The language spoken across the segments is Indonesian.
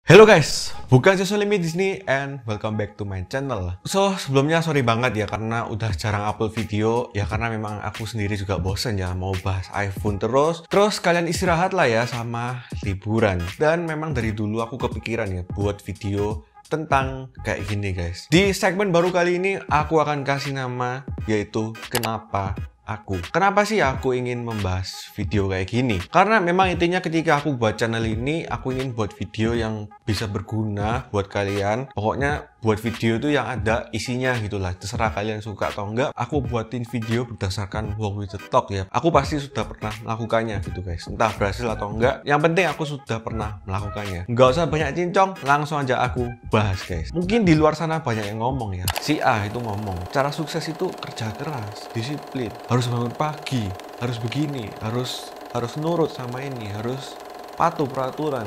Halo guys, bukan Social Limit di sini and welcome back to my channel. So, sebelumnya sorry banget ya karena udah jarang upload video ya karena memang aku sendiri juga bosen ya mau bahas iPhone terus. Terus kalian istirahat lah ya sama liburan. Dan memang dari dulu aku kepikiran ya buat video tentang kayak gini guys. Di segmen baru kali ini aku akan kasih nama yaitu Kenapa Aku. Kenapa sih aku ingin membahas video kayak gini? Karena memang intinya ketika aku buat channel ini, aku ingin buat video yang bisa berguna buat kalian. Pokoknya buat video itu yang ada isinya gitulah. Terserah kalian suka atau enggak. Aku buatin video berdasarkan Walk with the Talk ya. Aku pasti sudah pernah melakukannya gitu guys. Entah berhasil atau enggak. Yang penting aku sudah pernah melakukannya. Nggak usah banyak cincong, langsung aja aku bahas guys. Mungkin di luar sana banyak yang ngomong ya. Si A itu ngomong, cara sukses itu kerja keras, disiplin, harus bangun pagi, harus begini, harus nurut sama ini, harus patuh peraturan,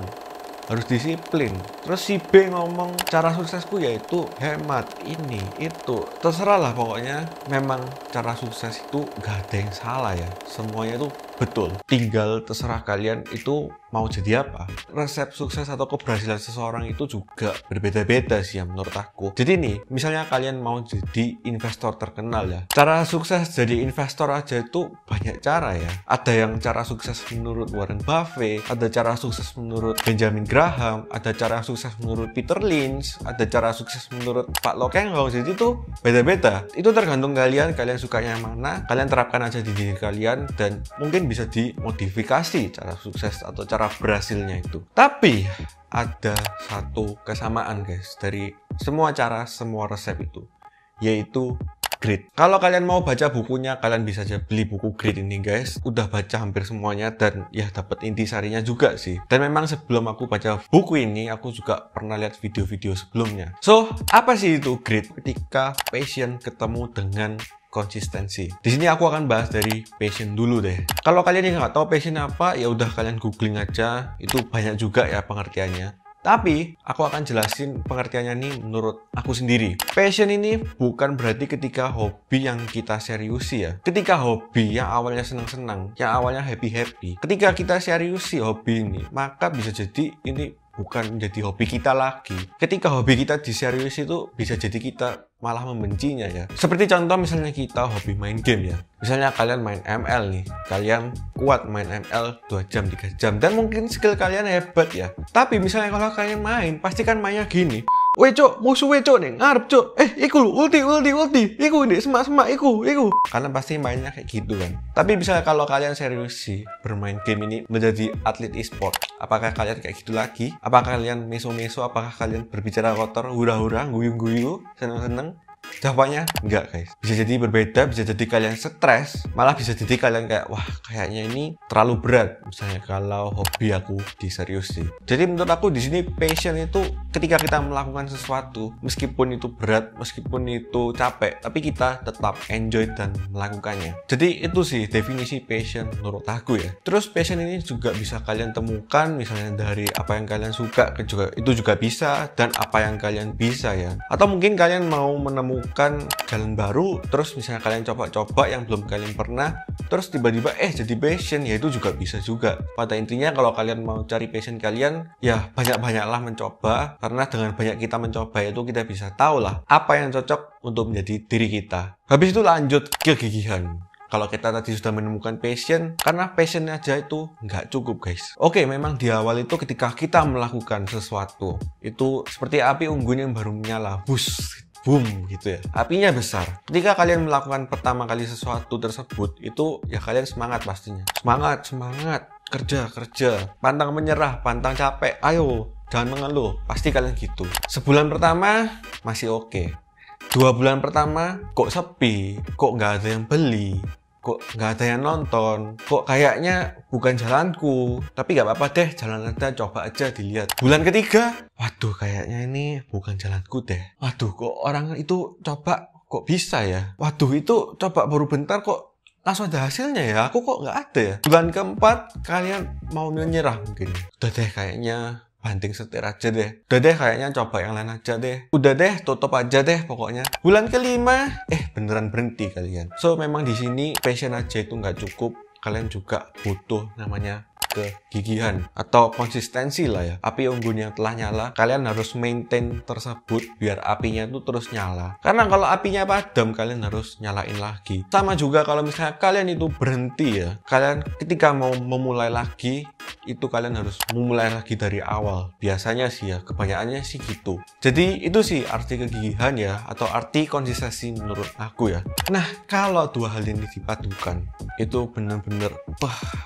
harus disiplin. Terus si B ngomong cara suksesku yaitu hemat, ini, itu. Terserah lah pokoknya memang cara sukses itu gak ada yang salah ya. Semuanya itu betul. Tinggal terserah kalian itu mau jadi apa. Resep sukses atau keberhasilan seseorang itu juga berbeda-beda sih ya menurut aku. Jadi nih, misalnya kalian mau jadi investor terkenal ya. Cara sukses jadi investor aja itu banyak cara ya. Ada yang cara sukses menurut Warren Buffett, ada cara sukses menurut Benjamin Graham, ada cara sukses menurut Peter Lynch, ada cara sukses menurut Pak Lokengong. Jadi itu beda-beda. Itu tergantung kalian sukanya yang mana. Kalian terapkan aja di diri kalian dan mungkin bisa dimodifikasi cara sukses atau cara berhasilnya itu. Tapi ada satu kesamaan guys dari semua cara, semua resep itu, yaitu grit. Kalau kalian mau baca bukunya, kalian bisa aja beli buku grit ini guys. Udah baca hampir semuanya dan ya dapat intisarinya juga sih. Dan memang sebelum aku baca buku ini, aku juga pernah lihat video-video sebelumnya. So, apa sih itu grit? Ketika passion ketemu dengan konsistensi. Di sini aku akan bahas dari passion dulu deh. Kalau kalian yang nggak tahu passion apa, ya udah kalian googling aja. Itu banyak juga ya pengertiannya. Tapi, aku akan jelasin pengertiannya nih menurut aku sendiri. Passion ini bukan berarti ketika hobi yang kita seriusi ya. Ketika hobi yang awalnya senang-senang, yang awalnya happy-happy. Ketika kita seriusi hobi ini, maka bisa jadi ini bukan menjadi hobi kita lagi. Ketika hobi kita diseriusi itu bisa jadi kita malah membencinya ya. Seperti contoh misalnya kita hobi main game ya. Misalnya kalian main ML nih. Kalian kuat main ML 2 jam, 3 jam. Dan mungkin skill kalian hebat ya. Tapi misalnya kalau kalian main, pasti kan mainnya gini. Weh cok, musuh weh cok nih, ngarep cok. Iku lu, ulti. Iku nih, semak, iku. Kalian pasti mainnya kayak gitu kan. Tapi misalnya kalau kalian serius sih bermain game ini menjadi atlet e-sport. Apakah kalian kayak gitu lagi? Apakah kalian meso-meso? Apakah kalian berbicara kotor, hura-hura, guyu-guyu, seneng-seneng? Jawabannya enggak guys. Bisa jadi berbeda, bisa jadi kalian stres, malah bisa jadi kalian kayak wah kayaknya ini terlalu berat. Misalnya kalau hobi aku diseriusi. Jadi menurut aku di sini passion itu ketika kita melakukan sesuatu, meskipun itu berat, meskipun itu capek, tapi kita tetap enjoy dan melakukannya. Jadi itu sih definisi passion menurut aku ya. Terus passion ini juga bisa kalian temukan misalnya dari apa yang kalian suka itu juga bisa dan apa yang kalian bisa ya. Atau mungkin kalian mau menemukan jalan baru, terus misalnya kalian coba-coba yang belum kalian pernah, terus tiba-tiba jadi passion, ya itu juga bisa juga. Pada intinya kalau kalian mau cari passion kalian, ya banyak-banyaklah mencoba, karena dengan banyak kita mencoba itu kita bisa tahu lah apa yang cocok untuk menjadi diri kita. Habis itu lanjut ke kegigihan. Kalau kita tadi sudah menemukan passion, karena passion aja itu nggak cukup guys. Oke, memang di awal itu ketika kita melakukan sesuatu, itu seperti api unggun yang baru menyala, boom gitu ya. Apinya besar. Ketika kalian melakukan pertama kali sesuatu tersebut, itu ya kalian semangat pastinya. Semangat. Kerja. Pantang menyerah, pantang capek. Ayo, jangan mengeluh. Pasti kalian gitu. Sebulan pertama masih oke. 2 bulan pertama kok sepi, kok nggak ada yang beli, kok nggak ada yang nonton, kok kayaknya bukan jalanku. Tapi nggak apa-apa deh, jalan aja, coba aja dilihat. Bulan ketiga, waduh kayaknya ini bukan jalanku deh. Waduh kok orang itu coba kok bisa ya. Waduh itu coba baru bentar kok langsung ada hasilnya ya. Aku kok nggak ada ya. Bulan keempat kalian mau menyerah mungkin. Udah deh kayaknya banting setir aja deh. Udah deh kayaknya coba yang lain aja deh. Udah deh tutup aja deh pokoknya. Bulan kelima beneran berhenti kalian. So memang di sini passion aja itu nggak cukup. Kalian juga butuh namanya kegigihan atau konsistensi lah ya. Api unggun yang telah nyala, kalian harus maintain tersebut biar apinya itu terus nyala. Karena kalau apinya padam, kalian harus nyalain lagi. Sama juga kalau misalnya kalian itu berhenti ya, kalian ketika mau memulai lagi, itu kalian harus memulai lagi dari awal. Biasanya sih ya, kebanyakannya sih gitu. Jadi itu sih arti kegigihan ya, atau arti konsistensi menurut aku ya. Nah, kalau dua hal ini dipadukan, itu bener-bener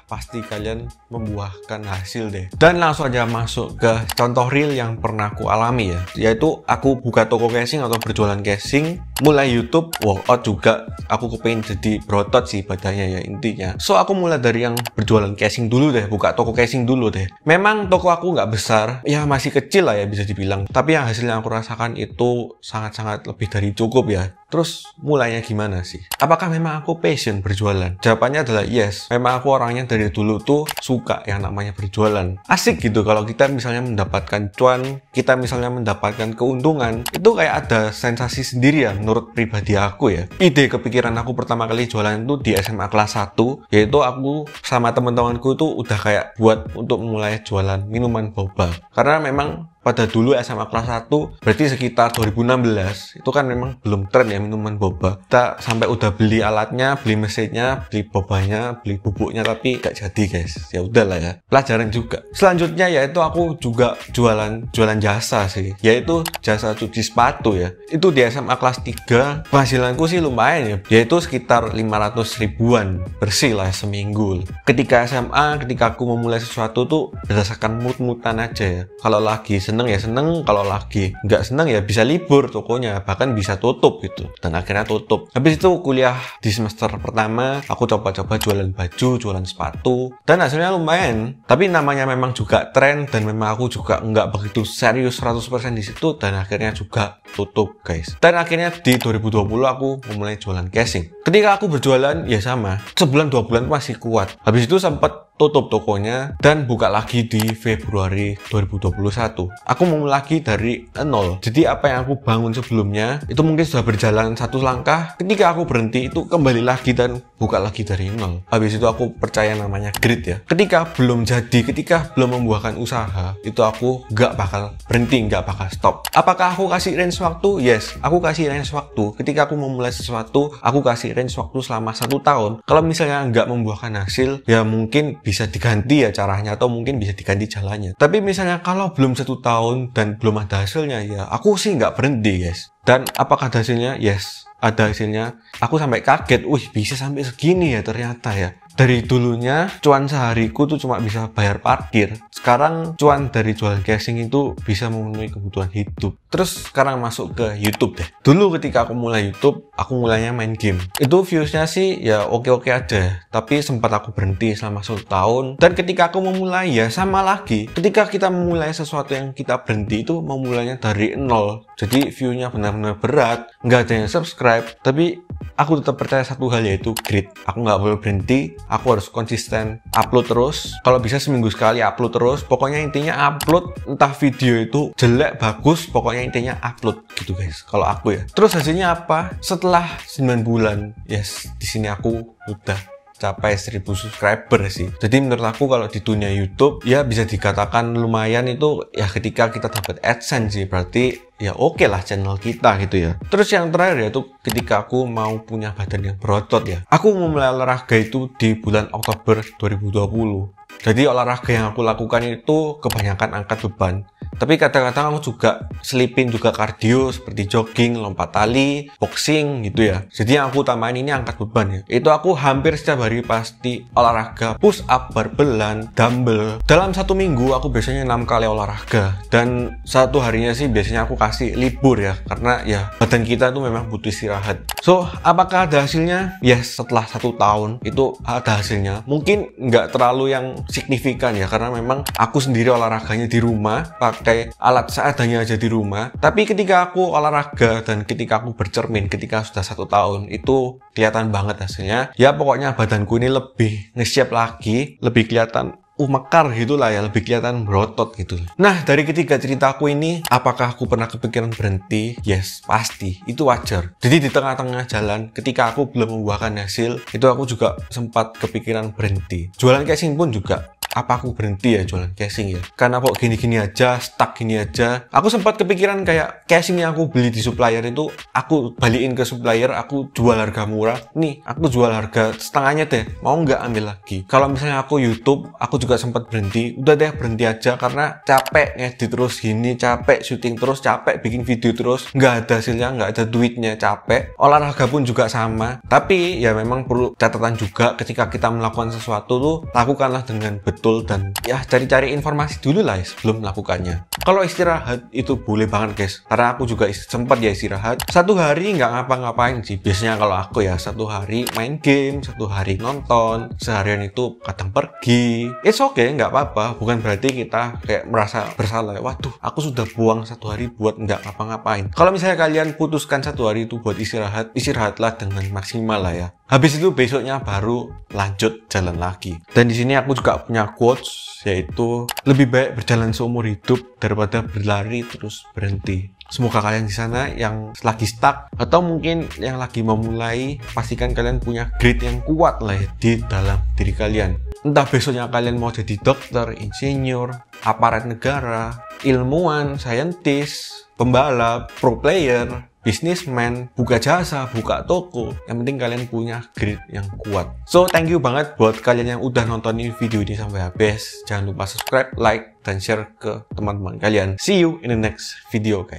pasti kalian membuahkan hasil deh. Dan langsung aja masuk ke contoh real yang pernah aku alami ya, yaitu aku buka toko casing atau berjualan casing, mulai YouTube, workout juga. Aku kepengin jadi berotot sih badannya ya intinya. So aku mulai dari yang berjualan casing dulu deh, buka toko casing dulu deh. Memang toko aku nggak besar, ya masih kecil lah ya bisa dibilang. Tapi yang hasil yang aku rasakan itu sangat-sangat lebih dari cukup ya. Terus mulainya gimana sih? Apakah memang aku passion berjualan? Jawabannya adalah yes. Memang aku orangnya dari dulu tuh suka yang namanya berjualan. Asik gitu kalau kita misalnya mendapatkan cuan, kita misalnya mendapatkan keuntungan, itu kayak ada sensasi sendiri ya menurut pribadi aku ya. Ide kepikiran aku pertama kali jualan itu di SMA kelas 1, yaitu aku sama teman-temanku itu udah kayak buat untuk mulai jualan minuman boba. Karena memang pada dulu SMA kelas 1, berarti sekitar 2016, itu kan memang belum tren ya minuman boba. Kita sampai udah beli alatnya, beli mesinnya, beli bobanya, beli bubuknya, tapi gak jadi guys. Ya udahlah ya, pelajaran juga. Selanjutnya yaitu aku juga jualan jasa sih, yaitu jasa cuci sepatu ya. Itu di SMA kelas 3, penghasilanku sih lumayan ya, yaitu sekitar 500 ribuan bersih lah seminggu. Ketika SMA, ketika aku memulai sesuatu tuh berdasarkan mood-moodan aja ya. Kalau lagi seneng ya seneng, kalau lagi nggak seneng ya bisa libur tokonya, bahkan bisa tutup gitu. Dan akhirnya tutup. Habis itu kuliah di semester pertama, aku coba-coba jualan baju, jualan sepatu, dan hasilnya lumayan. Tapi namanya memang juga tren, dan memang aku juga nggak begitu serius 100% di situ, dan akhirnya juga tutup guys. Dan akhirnya di 2020 aku memulai jualan casing. Ketika aku berjualan ya sama, sebulan 2 bulan masih kuat. Habis itu sempat tutup tokonya dan buka lagi di Februari 2021. Aku mau lagi dari nol. Jadi apa yang aku bangun sebelumnya itu mungkin sudah berjalan satu langkah. Ketika aku berhenti itu kembali lagi dan buka lagi dari nol. Habis itu aku percaya namanya grit ya. Ketika belum jadi, ketika belum membuahkan usaha, itu aku nggak bakal berhenti, nggak bakal stop. Apakah aku kasih range waktu? Yes, aku kasih range waktu. Ketika aku memulai sesuatu, aku kasih range waktu selama 1 tahun. Kalau misalnya nggak membuahkan hasil, ya mungkin bisa diganti ya caranya, atau mungkin bisa diganti jalannya. Tapi misalnya kalau belum 1 tahun dan belum ada hasilnya, ya aku sih nggak berhenti guys. Dan apakah ada hasilnya? Yes, ada hasilnya. Aku sampai kaget, wih bisa sampai segini ya ternyata ya. Dari dulunya cuan sehariku tuh cuma bisa bayar parkir. Sekarang cuan dari jual casing itu bisa memenuhi kebutuhan hidup. Terus sekarang masuk ke YouTube deh. Dulu ketika aku mulai YouTube, aku mulainya main game. Itu viewsnya sih ya oke-oke aja. Tapi sempat aku berhenti selama 1 tahun. Dan ketika aku memulai ya sama lagi. Ketika kita memulai sesuatu yang kita berhenti itu memulainya dari nol. Jadi view-nya benar-benar berat. Nggak ada yang subscribe. Tapi aku tetap percaya satu hal, yaitu grit. Aku nggak boleh berhenti. Aku harus konsisten upload terus. Kalau bisa seminggu sekali upload terus. Pokoknya intinya upload, entah video itu jelek bagus, pokoknya intinya upload gitu guys. Kalau aku ya. Terus hasilnya apa? Setelah 9 bulan, yes, di sini aku udah capai 1000 subscriber sih. Jadi menurut aku kalau di dunia YouTube ya bisa dikatakan lumayan itu ya ketika kita dapat AdSense sih. Berarti ya oke lah channel kita gitu ya. Terus yang terakhir yaitu ketika aku mau punya badan yang berotot ya. Aku memulai olahraga itu di bulan Oktober 2020. Jadi olahraga yang aku lakukan itu kebanyakan angkat beban. Tapi kadang-kadang aku juga selipin juga kardio seperti jogging, lompat tali, boxing gitu ya. Jadi yang aku tambahin ini angkat beban ya. Itu aku hampir setiap hari pasti olahraga, push up, barbelan, dumbbell. Dalam 1 minggu aku biasanya 6 kali olahraga. Dan 1 harinya sih biasanya aku kasih libur ya. Karena ya badan kita tuh memang butuh istirahat. So apakah ada hasilnya? Yes, setelah 1 tahun itu ada hasilnya. Mungkin nggak terlalu yang signifikan ya. Karena memang aku sendiri olahraganya di rumah, pakai alat seadanya aja di rumah. Tapi ketika aku olahraga dan ketika aku bercermin ketika sudah 1 tahun itu kelihatan banget hasilnya. Ya pokoknya badanku ini lebih nge-shape lagi, lebih kelihatan mekar gitulah ya, lebih kelihatan berotot gitu. Nah dari ketiga ceritaku ini, apakah aku pernah kepikiran berhenti? Yes, pasti, itu wajar. Jadi di tengah-tengah jalan ketika aku belum membuahkan hasil, itu aku juga sempat kepikiran berhenti. Jualan casing pun juga apa aku berhenti ya jualan casing ya? Karena kok gini-gini aja, stuck gini aja. Aku sempat kepikiran kayak casing yang aku beli di supplier itu aku balikin ke supplier, aku jual harga murah. Nih, aku jual harga setengahnya deh. Mau nggak ambil lagi? Kalau misalnya aku YouTube, aku juga sempat berhenti. Udah deh berhenti aja karena capek ngedit terus gini, capek syuting terus, capek bikin video terus. Nggak ada hasilnya, nggak ada duitnya, capek. Olahraga pun juga sama. Tapi ya memang perlu catatan juga ketika kita melakukan sesuatu tuh lakukanlah dengan betul dan ya cari-cari informasi dulu lah sebelum melakukannya. Kalau istirahat itu boleh banget guys, karena aku juga sempat ya istirahat. Satu hari nggak ngapa-ngapain sih. Biasanya kalau aku ya satu hari main game, satu hari nonton, seharian itu kadang pergi. It's okay, nggak apa-apa. Bukan berarti kita kayak merasa bersalah. Waduh, aku sudah buang satu hari buat nggak ngapa-ngapain. Kalau misalnya kalian putuskan satu hari itu buat istirahat, istirahatlah dengan maksimal lah ya. Habis itu besoknya baru lanjut jalan lagi. Dan di sini aku juga punya quotes, yaitu lebih baik berjalan seumur hidup daripada berlari terus berhenti. Semoga kalian di sana yang lagi stuck atau mungkin yang lagi memulai, pastikan kalian punya grit yang kuat lah ya di dalam diri kalian. Entah besoknya kalian mau jadi dokter, insinyur, aparat negara, ilmuwan, saintis, pembalap, pro player, businessman, buka jasa, buka toko. Yang penting kalian punya grit yang kuat. So, thank you banget buat kalian yang udah nontonin video ini sampai habis. Jangan lupa subscribe, like, dan share ke teman-teman kalian. See you in the next video, guys.